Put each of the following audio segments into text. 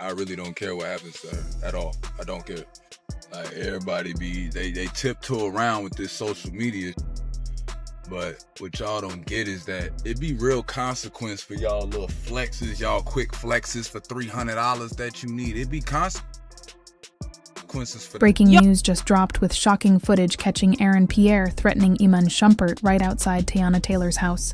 I really don't care what happens to her at all. I don't care. Like, everybody they tiptoe around with this social media. But what y'all don't get is that it be real consequence for y'all little flexes, y'all quick flexes for $300 that you need. It be consequences for Breaking news just dropped with shocking footage catching Aaron Pierre threatening Iman Shumpert right outside Teyana Taylor's house.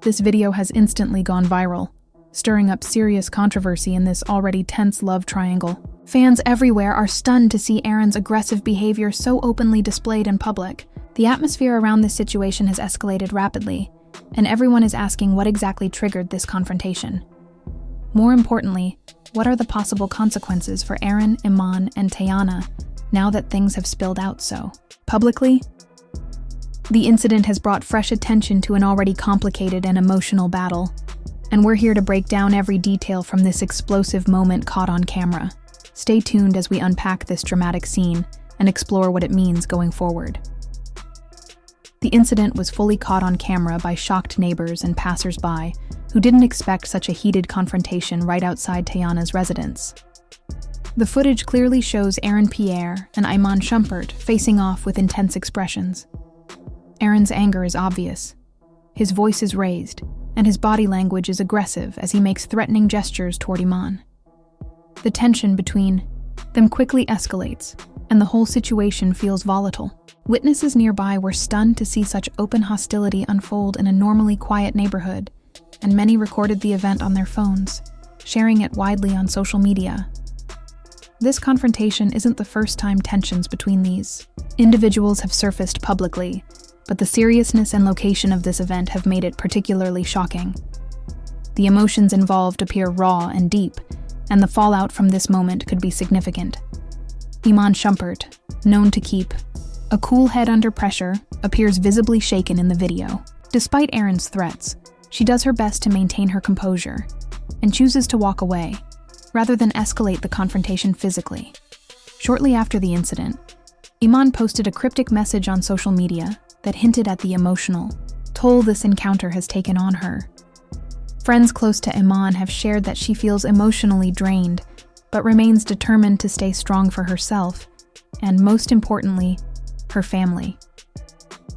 This video has instantly gone viral, stirring up serious controversy in this already tense love triangle. Fans everywhere are stunned to see Aaron's aggressive behavior so openly displayed in public. The atmosphere around this situation has escalated rapidly, and everyone is asking what exactly triggered this confrontation. More importantly, what are the possible consequences for Aaron, Iman, and Teyana now that things have spilled out so publicly? The incident has brought fresh attention to an already complicated and emotional battle, and we're here to break down every detail from this explosive moment caught on camera. Stay tuned as we unpack this dramatic scene and explore what it means going forward. The incident was fully caught on camera by shocked neighbors and passers-by who didn't expect such a heated confrontation right outside Teyana's residence. The footage clearly shows Aaron Pierre and Iman Shumpert facing off with intense expressions. Aaron's anger is obvious. His voice is raised, and his body language is aggressive as he makes threatening gestures toward Iman. The tension between them quickly escalates, and the whole situation feels volatile. Witnesses nearby were stunned to see such open hostility unfold in a normally quiet neighborhood, and many recorded the event on their phones, sharing it widely on social media. This confrontation isn't the first time tensions between these individuals have surfaced publicly, but the seriousness and location of this event have made it particularly shocking. The emotions involved appear raw and deep, and the fallout from this moment could be significant. Iman Shumpert, known to keep a cool head under pressure, appears visibly shaken in the video. Despite Aaron's threats, she does her best to maintain her composure and chooses to walk away, rather than escalate the confrontation physically. Shortly after the incident, Iman posted a cryptic message on social media that hinted at the emotional toll this encounter has taken on her. Friends close to Iman have shared that she feels emotionally drained, but remains determined to stay strong for herself, and most importantly, her family.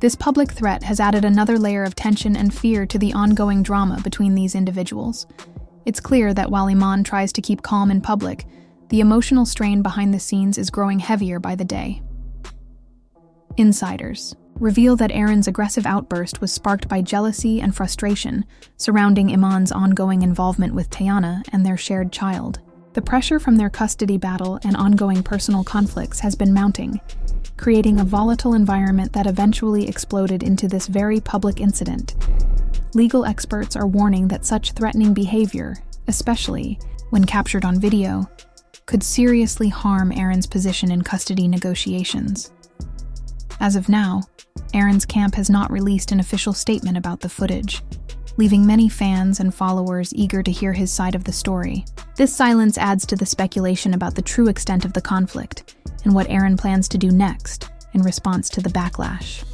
This public threat has added another layer of tension and fear to the ongoing drama between these individuals. It's clear that while Iman tries to keep calm in public, the emotional strain behind the scenes is growing heavier by the day. Insiders reveal that Aaron's aggressive outburst was sparked by jealousy and frustration surrounding Iman's ongoing involvement with Teyana and their shared child. The pressure from their custody battle and ongoing personal conflicts has been mounting, creating a volatile environment that eventually exploded into this very public incident. Legal experts are warning that such threatening behavior, especially when captured on video, could seriously harm Aaron's position in custody negotiations. As of now, Aaron's camp has not released an official statement about the footage, leaving many fans and followers eager to hear his side of the story. This silence adds to the speculation about the true extent of the conflict and what Aaron plans to do next in response to the backlash.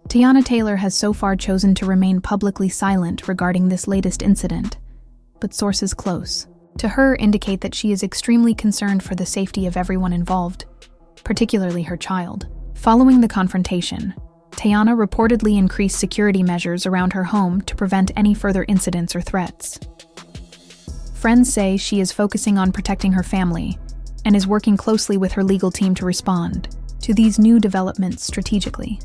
Teyana Taylor has so far chosen to remain publicly silent regarding this latest incident, but sources close to her indicate that she is extremely concerned for the safety of everyone involved, particularly her child. Following the confrontation, Teyana reportedly increased security measures around her home to prevent any further incidents or threats. Friends say she is focusing on protecting her family and is working closely with her legal team to respond to these new developments strategically.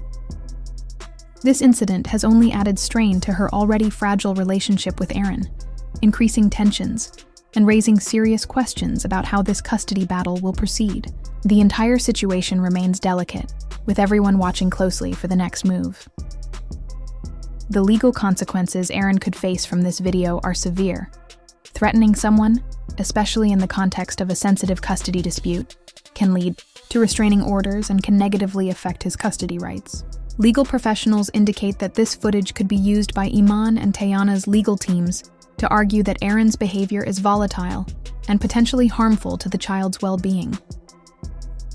This incident has only added strain to her already fragile relationship with Aaron, increasing tensions and raising serious questions about how this custody battle will proceed. The entire situation remains delicate, with everyone watching closely for the next move. The legal consequences Aaron could face from this video are severe. Threatening someone, especially in the context of a sensitive custody dispute, can lead to restraining orders and can negatively affect his custody rights. Legal professionals indicate that this footage could be used by Iman and Teyana's legal teams to argue that Aaron's behavior is volatile and potentially harmful to the child's well-being.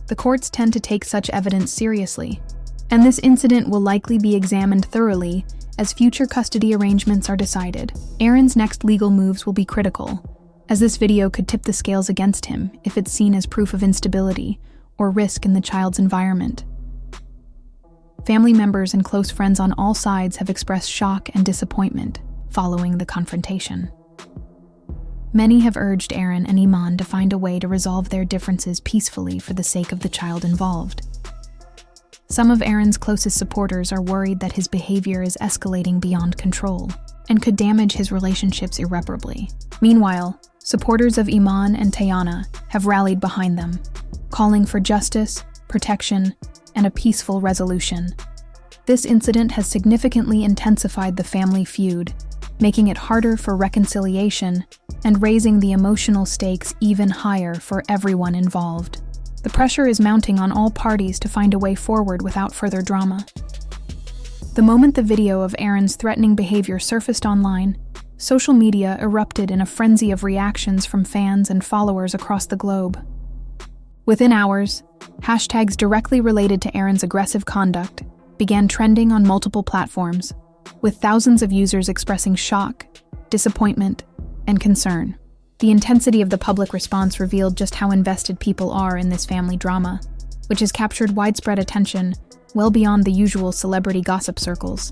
The courts tend to take such evidence seriously, and this incident will likely be examined thoroughly as future custody arrangements are decided. Aaron's next legal moves will be critical, as this video could tip the scales against him if it's seen as proof of instability or risk in the child's environment. Family members and close friends on all sides have expressed shock and disappointment following the confrontation. Many have urged Aaron and Iman to find a way to resolve their differences peacefully for the sake of the child involved. Some of Aaron's closest supporters are worried that his behavior is escalating beyond control and could damage his relationships irreparably. Meanwhile, supporters of Iman and Teyana have rallied behind them, calling for justice, protection, and a peaceful resolution. This incident has significantly intensified the family feud, making it harder for reconciliation and raising the emotional stakes even higher for everyone involved. The pressure is mounting on all parties to find a way forward without further drama. The moment the video of Aaron's threatening behavior surfaced online, social media erupted in a frenzy of reactions from fans and followers across the globe. Within hours, hashtags directly related to Aaron's aggressive conduct began trending on multiple platforms, with thousands of users expressing shock, disappointment, and concern. The intensity of the public response revealed just how invested people are in this family drama, which has captured widespread attention well beyond the usual celebrity gossip circles.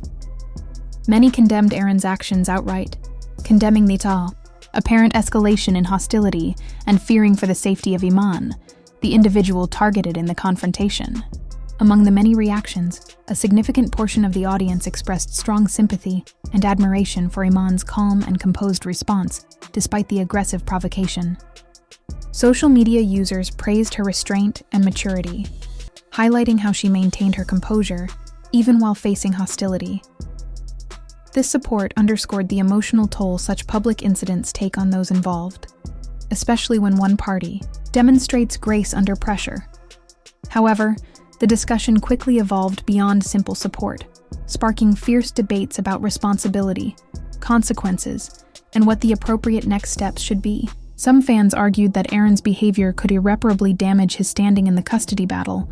Many condemned Aaron's actions outright, condemning the apparent escalation in hostility and fearing for the safety of Iman, the individual targeted in the confrontation. Among the many reactions, a significant portion of the audience expressed strong sympathy and admiration for Iman's calm and composed response, despite the aggressive provocation. Social media users praised her restraint and maturity, highlighting how she maintained her composure, even while facing hostility. This support underscored the emotional toll such public incidents take on those involved, especially when one party demonstrates grace under pressure. However, the discussion quickly evolved beyond simple support, sparking fierce debates about responsibility, consequences, and what the appropriate next steps should be. Some fans argued that Aaron's behavior could irreparably damage his standing in the custody battle,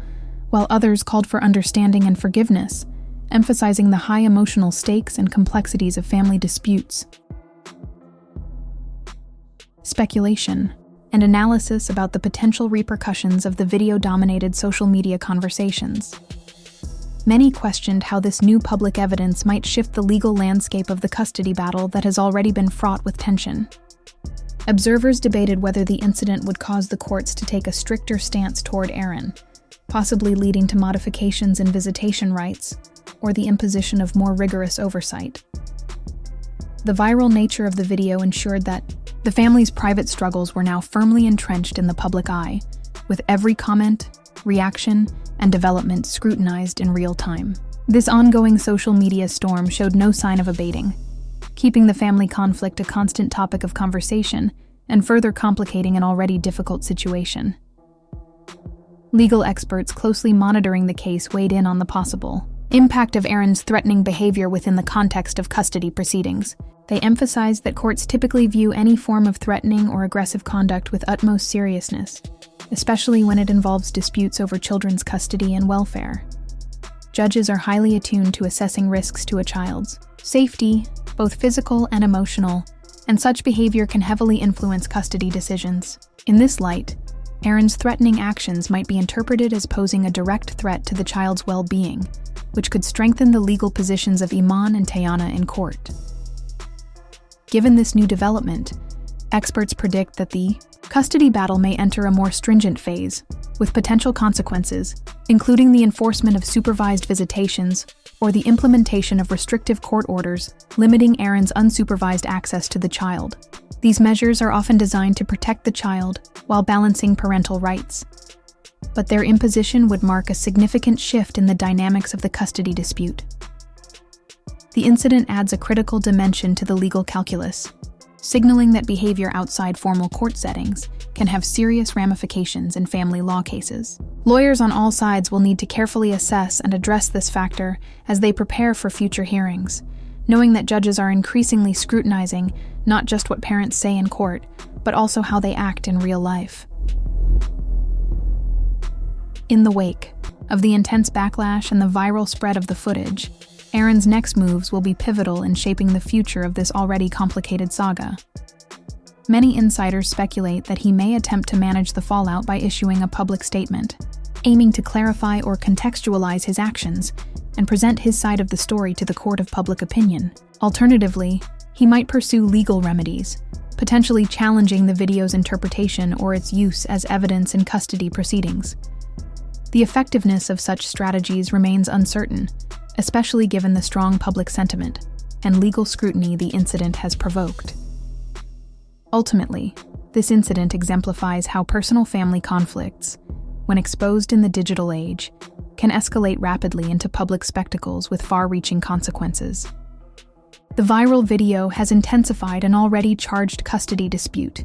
while others called for understanding and forgiveness, emphasizing the high emotional stakes and complexities of family disputes. Speculation and analysis about the potential repercussions of the video-dominated social media conversations. Many questioned how this new public evidence might shift the legal landscape of the custody battle that has already been fraught with tension. Observers debated whether the incident would cause the courts to take a stricter stance toward Aaron, possibly leading to modifications in visitation rights or the imposition of more rigorous oversight. The viral nature of the video ensured that the family's private struggles were now firmly entrenched in the public eye, with every comment, reaction, and development scrutinized in real time. This ongoing social media storm showed no sign of abating, keeping the family conflict a constant topic of conversation and further complicating an already difficult situation. Legal experts closely monitoring the case weighed in on the possible impact of Aaron's threatening behavior within the context of custody proceedings. They emphasized that courts typically view any form of threatening or aggressive conduct with utmost seriousness, especially when it involves disputes over children's custody and welfare. Judges are highly attuned to assessing risks to a child's safety, both physical and emotional, and such behavior can heavily influence custody decisions. In this light, Aaron's threatening actions might be interpreted as posing a direct threat to the child's well-being, which could strengthen the legal positions of Iman and Teyana in court. Given this new development, experts predict that the custody battle may enter a more stringent phase, with potential consequences, including the enforcement of supervised visitations or the implementation of restrictive court orders limiting Aaron's unsupervised access to the child. These measures are often designed to protect the child while balancing parental rights, but their imposition would mark a significant shift in the dynamics of the custody dispute. The incident adds a critical dimension to the legal calculus, signaling that behavior outside formal court settings can have serious ramifications in family law cases. Lawyers on all sides will need to carefully assess and address this factor as they prepare for future hearings, knowing that judges are increasingly scrutinizing not just what parents say in court, but also how they act in real life. In the wake of the intense backlash and the viral spread of the footage, Aaron's next moves will be pivotal in shaping the future of this already complicated saga. Many insiders speculate that he may attempt to manage the fallout by issuing a public statement, aiming to clarify or contextualize his actions and present his side of the story to the court of public opinion. Alternatively, he might pursue legal remedies, potentially challenging the video's interpretation or its use as evidence in custody proceedings. The effectiveness of such strategies remains uncertain, especially given the strong public sentiment and legal scrutiny the incident has provoked. Ultimately, this incident exemplifies how personal family conflicts, when exposed in the digital age, can escalate rapidly into public spectacles with far-reaching consequences. The viral video has intensified an already charged custody dispute,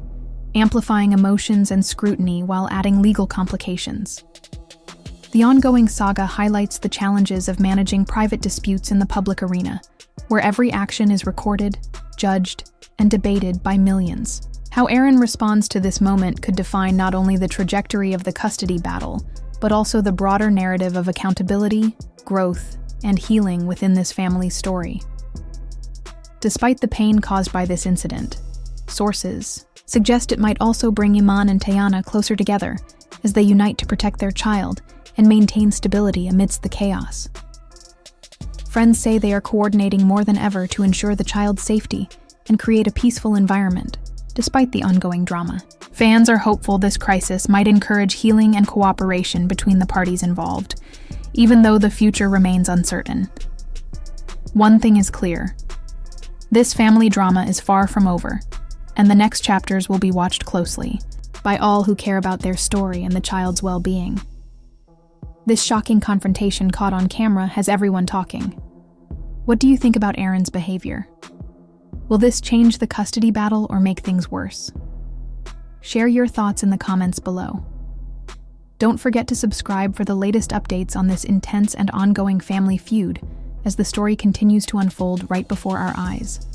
amplifying emotions and scrutiny while adding legal complications. The ongoing saga highlights the challenges of managing private disputes in the public arena, where every action is recorded, judged, and debated by millions. How Aaron responds to this moment could define not only the trajectory of the custody battle, but also the broader narrative of accountability, growth, and healing within this family's story. Despite the pain caused by this incident, sources suggest it might also bring Iman and Teyana closer together as they unite to protect their child and maintain stability amidst the chaos. Friends say they are coordinating more than ever to ensure the child's safety and create a peaceful environment, despite the ongoing drama. Fans are hopeful this crisis might encourage healing and cooperation between the parties involved, even though the future remains uncertain. One thing is clear: this family drama is far from over, and the next chapters will be watched closely by all who care about their story and the child's well-being. This shocking confrontation caught on camera has everyone talking. What do you think about Aaron's behavior? Will this change the custody battle or make things worse? Share your thoughts in the comments below. Don't forget to subscribe for the latest updates on this intense and ongoing family feud as the story continues to unfold right before our eyes.